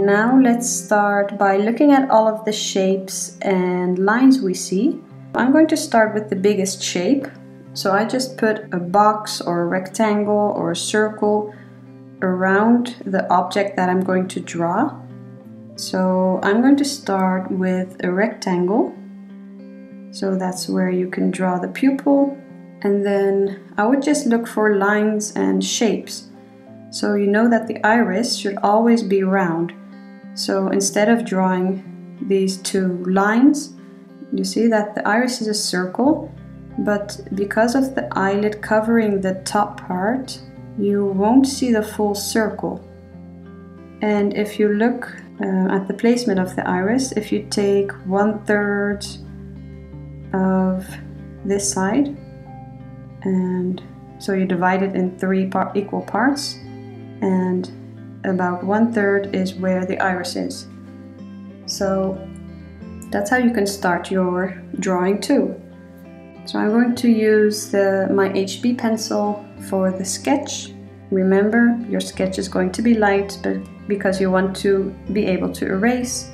Now let's start by looking at all of the shapes and lines we see. I'm going to start with the biggest shape. So I just put a box or a rectangle or a circle around the object that I'm going to draw. So I'm going to start with a rectangle. So that's where you can draw the pupil. And then I would just look for lines and shapes. So you know that the iris should always be round. So instead of drawing these two lines, you see that the iris is a circle, but because of the eyelid covering the top part, you won't see the full circle. And if you look at the placement of the iris, if you take 1/3 of this side, and so you divide it in three equal parts, and about 1/3 is where the iris is. So that's how you can start your drawing too. So I'm going to use my HB pencil for the sketch. Remember, your sketch is going to be light, but because you want to be able to erase.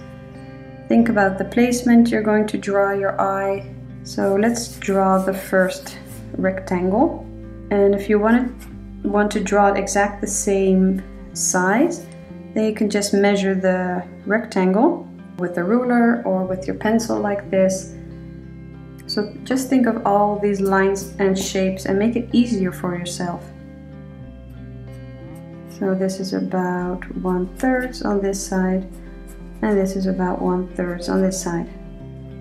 Think about the placement you're going to draw your eye. So let's draw the first rectangle. And if you want to draw it exact the same size, then you can just measure the rectangle with a ruler or with your pencil like this. So just think of all these lines and shapes and make it easier for yourself. So this is about 1/3 on this side, and this is about 1/3 on this side.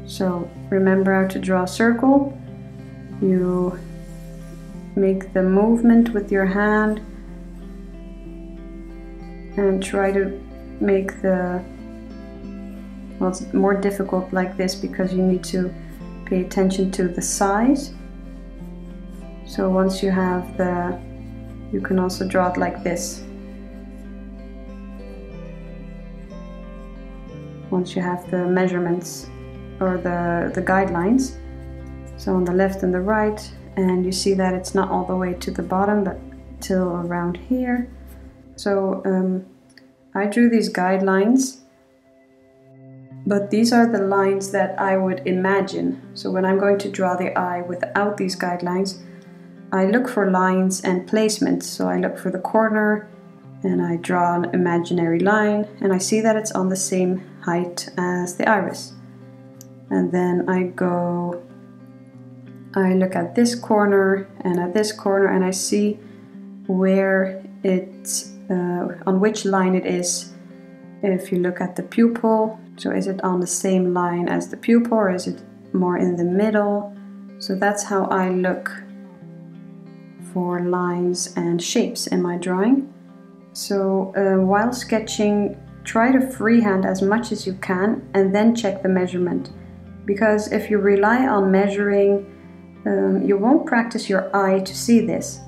So remember how to draw a circle. You make the movement with your hand and try to make well, it's more difficult like this because you need to pay attention to the size. So once you have you can also draw it like this. Once you have the measurements or the guidelines, so on the left and the right, and you see that it's not all the way to the bottom but till around here. So I drew these guidelines, but these are the lines that I would imagine. So when I'm going to draw the eye without these guidelines, I look for lines and placements. So I look for the corner and I draw an imaginary line, and I see that it's on the same height as the iris. And then I look at this corner and at this corner, and I see where it's on which line it is. If you look at the pupil, so is it on the same line as the pupil, or is it more in the middle? So that's how I look for lines and shapes in my drawing. So while sketching, try to freehand as much as you can and then check the measurement. Because if you rely on measuring, you won't practice your eye to see this.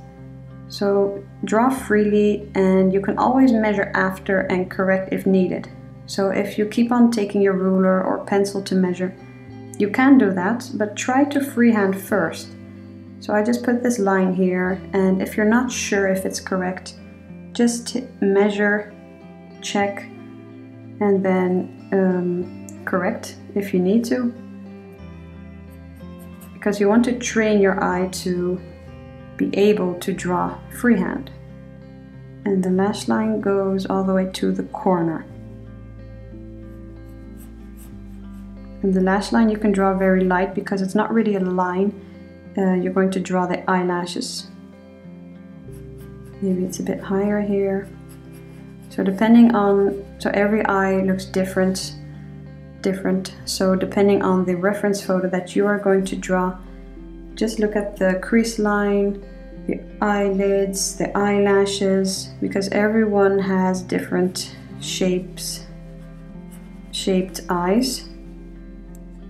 So draw freely, and you can always measure after and correct if needed. So if you keep on taking your ruler or pencil to measure, you can do that, but try to freehand first. So I just put this line here, and if you're not sure if it's correct, just measure, check, and then correct if you need to. Because you want to train your eye to be able to draw freehand. And the lash line goes all the way to the corner. And the lash line you can draw very light because it's not really a line. You're going to draw the eyelashes. Maybe it's a bit higher here. So so every eye looks different. So depending on the reference photo that you are going to draw, just look at the crease line, the eyelids, the eyelashes, because everyone has different shaped eyes.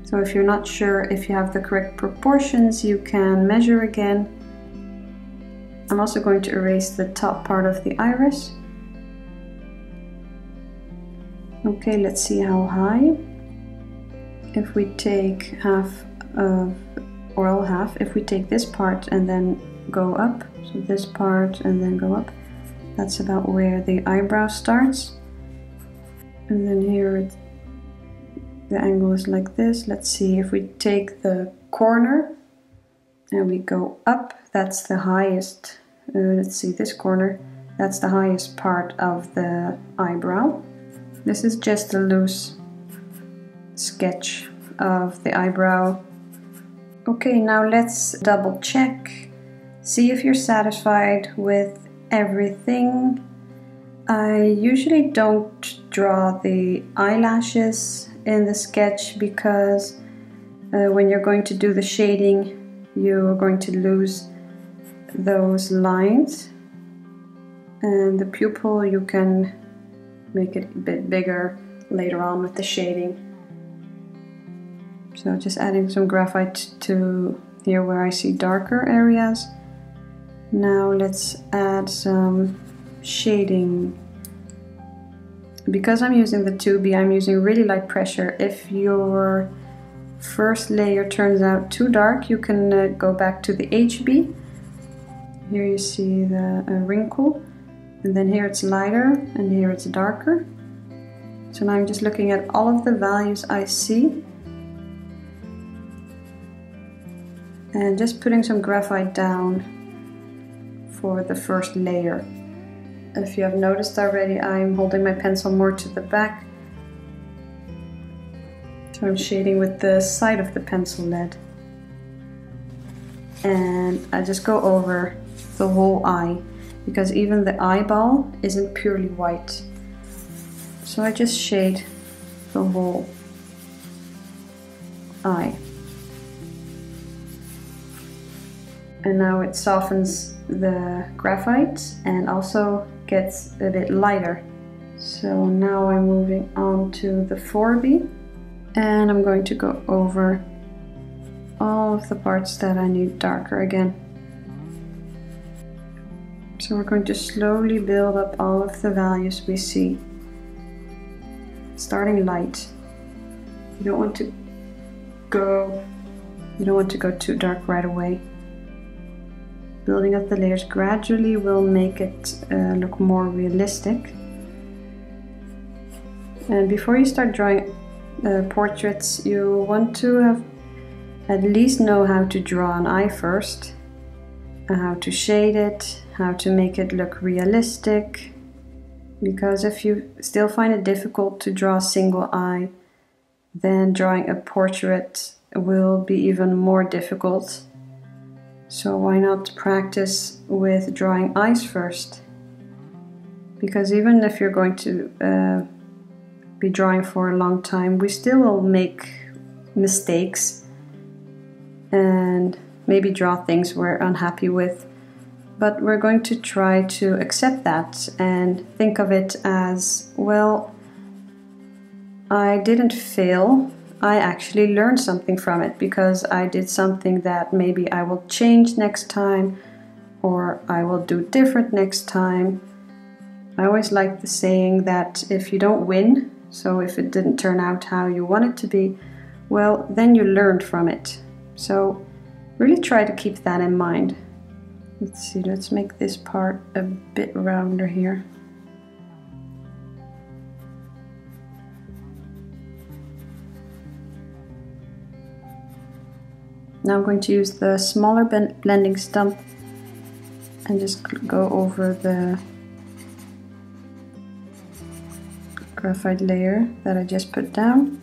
So if you're not sure if you have the correct proportions, you can measure again. I'm also going to erase the top part of the iris. Okay, let's see how high. If we take if we take this part and then go up, so this part and then go up, that's about where the eyebrow starts. And then here the angle is like this. Let's see, if we take the corner and we go up, that's the highest. Let's see, this corner, that's the highest part of the eyebrow. This is just a loose sketch of the eyebrow. Okay, now let's double check. See if you're satisfied with everything. I usually don't draw the eyelashes in the sketch because when you're going to do the shading, you're going to lose those lines. And the pupil, you can make it a bit bigger later on with the shading. So just adding some graphite to here where I see darker areas. Now let's add some shading. Because I'm using the 2B, I'm using really light pressure. If your first layer turns out too dark, you can go back to the HB. Here you see the wrinkle, and then here it's lighter and here it's darker. So now I'm just looking at all of the values I see and just putting some graphite down for the first layer. If you have noticed already, I'm holding my pencil more to the back. So I'm shading with the side of the pencil lead. And I just go over the whole eye, because even the eyeball isn't purely white. So I just shade the whole eye. And now it softens the graphite and also gets a bit lighter. So now I'm moving on to the 4B, and I'm going to go over all of the parts that I need darker again. So we're going to slowly build up all of the values we see, starting light. You don't want to go too dark right away. Building up the layers gradually will make it look more realistic. And before you start drawing portraits, you want to have at least know how to draw an eye first, how to shade it, how to make it look realistic. Because if you still find it difficult to draw a single eye, then drawing a portrait will be even more difficult. So why not practice with drawing eyes first? Because even if you're going to be drawing for a long time, we still will make mistakes and maybe draw things we're unhappy with. But we're going to try to accept that and think of it as, well, I didn't fail. I actually learned something from it because I did something that maybe I will change next time, or I will do different next time. I always like the saying that if you don't win, so if it didn't turn out how you want it to be, well, then you learned from it. So really try to keep that in mind. Let's see, let's make this part a bit rounder here. Now I'm going to use the smaller blending stump and just go over the graphite layer that I just put down.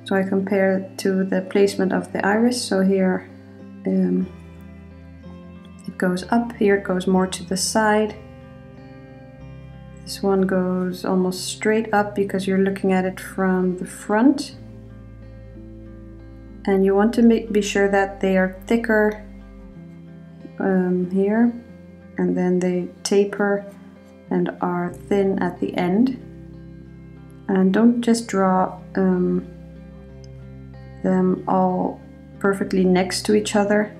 So I compare it to the placement of the iris. So here it goes up, here it goes more to the side. This one goes almost straight up because you're looking at it from the front. And you want to be sure that they are thicker here, and then they taper and are thin at the end. And don't just draw them all perfectly next to each other.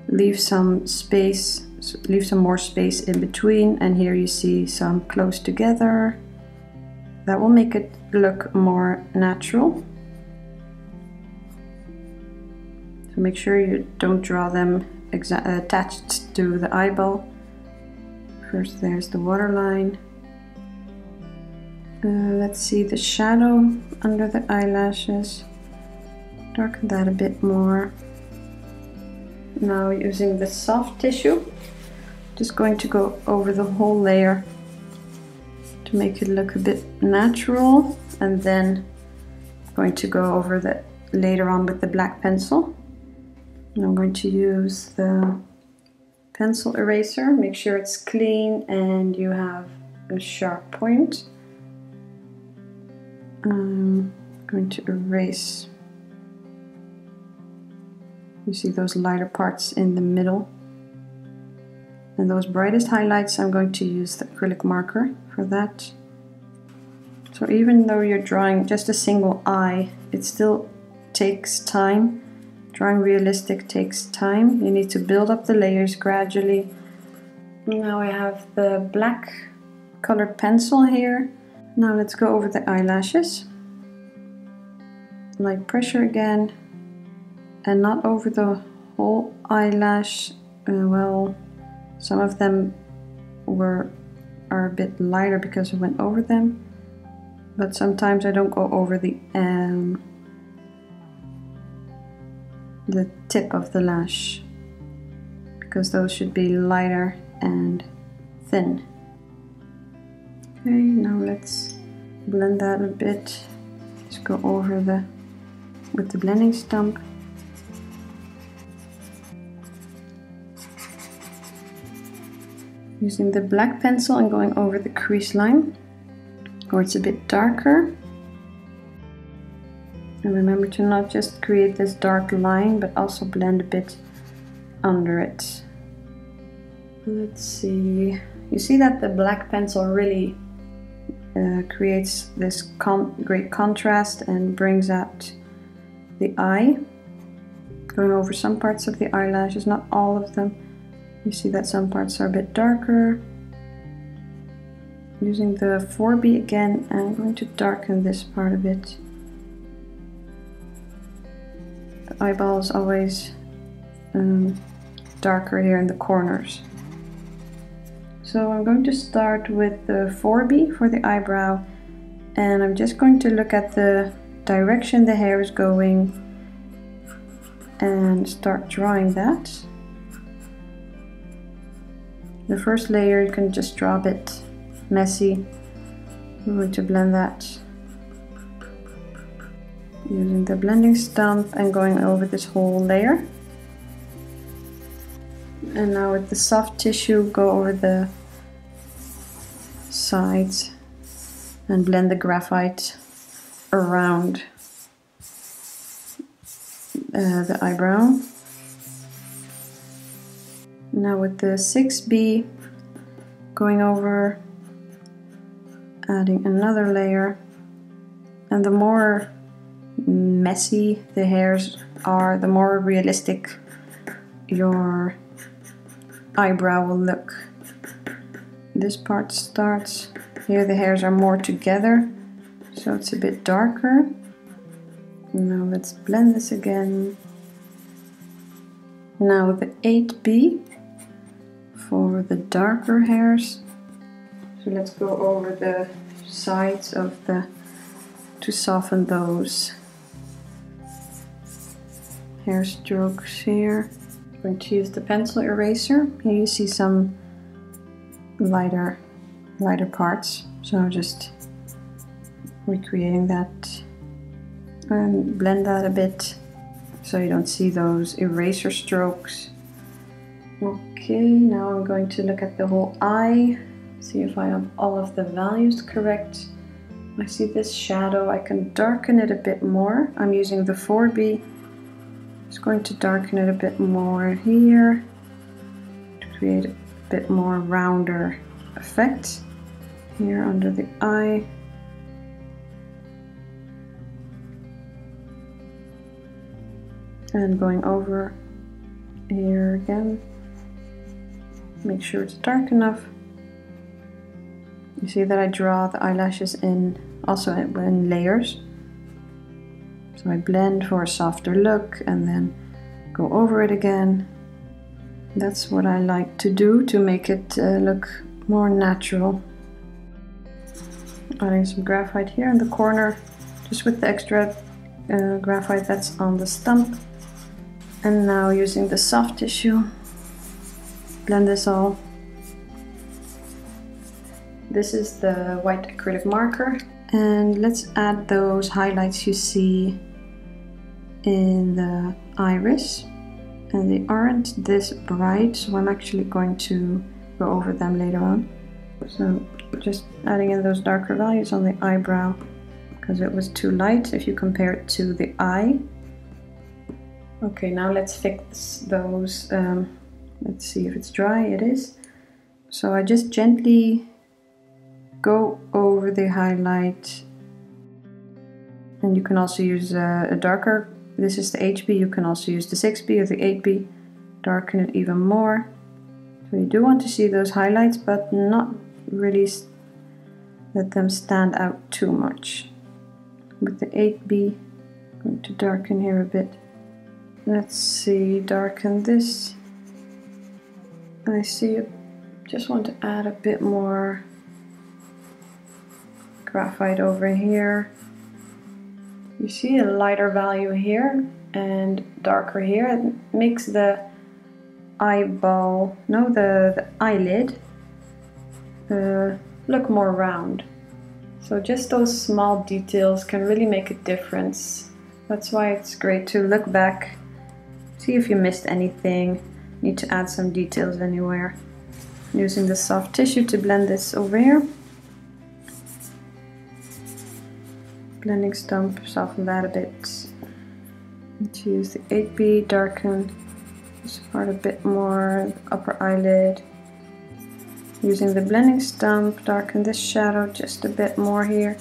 Leave some space, leave some more space in between, and here you see some close together. That will make it look more natural. So make sure you don't draw them attached to the eyeball. First there's the waterline, Let's see the shadow under the eyelashes. Darken that a bit more. Now using the soft tissue, just going to go over the whole layer to make it look a bit natural, and then going to go over that later on with the black pencil. And I'm going to use the pencil eraser. Make sure it's clean and you have a sharp point. I'm going to erase. You see those lighter parts in the middle. And those brightest highlights, I'm going to use the acrylic marker for that. So even though you're drawing just a single eye, it still takes time. Drawing realistic takes time. You need to build up the layers gradually. Now I have the black colored pencil here. Now let's go over the eyelashes. Light pressure again, and not over the whole eyelash. Well, some of them are a bit lighter because I went over them, but sometimes I don't go over the tip of the lash, because those should be lighter and thin. Okay, now let's blend that a bit. Just go over with the blending stump. Using the black pencil and going over the crease line, or it's a bit darker. And remember to not just create this dark line, but also blend a bit under it. Let's see. You see that the black pencil really creates this great contrast and brings out the eye. Going over some parts of the eyelashes, not all of them. You see that some parts are a bit darker. Using the 4B again, I'm going to darken this part a bit. The eyeball is always darker here in the corners. So I'm going to start with the 4B for the eyebrow, and I'm just going to look at the direction the hair is going and start drawing that. The first layer you can just draw a bit messy. I'm going to blend that using the blending stump and going over this whole layer. And now with the soft tissue, go over the sides and blend the graphite around the eyebrow. Now with the 6B, going over, adding another layer, and the more messy the hairs are, the more realistic your eyebrow will look. This part starts, here the hairs are more together, so it's a bit darker. Now let's blend this again. Now the 8B for the darker hairs. So let's go over the sides of to soften those hair strokes here. I'm going to use the pencil eraser. Here you see some lighter parts, so just recreating that and blend that a bit so you don't see those eraser strokes. Okay, now I'm going to look at the whole eye, see if I have all of the values correct. I see this shadow, I can darken it a bit more. I'm using the 4B. Just going to darken it a bit more here to create a bit more rounder effect here under the eye. And going over here again. Make sure it's dark enough. You see that I draw the eyelashes in also in layers. So I blend for a softer look and then go over it again. That's what I like to do to make it look more natural. Adding some graphite here in the corner, just with the extra graphite that's on the stump. And now using the soft tissue, blend this all. This is the white acrylic marker. And let's add those highlights you see in the iris. And they aren't this bright, so I'm actually going to go over them later on. So just adding in those darker values on the eyebrow because it was too light if you compare it to the eye. Okay, now let's fix those. Let's see if it's dry. It is. So I just gently go over the highlight, and you can also use a darker. This is the HB. You can also use the 6B or the 8B. Darken it even more. So you do want to see those highlights, but not really let them stand out too much. With the 8B, I'm going to darken here a bit. Let's see, darken this. And I see you just want to add a bit more graphite over here. You see a lighter value here and darker here. It makes the eyeball, no, the eyelid look more round. So just those small details can really make a difference. That's why it's great to look back, see if you missed anything, need to add some details anywhere. Using the soft tissue to blend this over here. Blending stump, soften that a bit. And to use the 8B, darken this part a bit more, the upper eyelid. Using the blending stump, darken this shadow just a bit more here.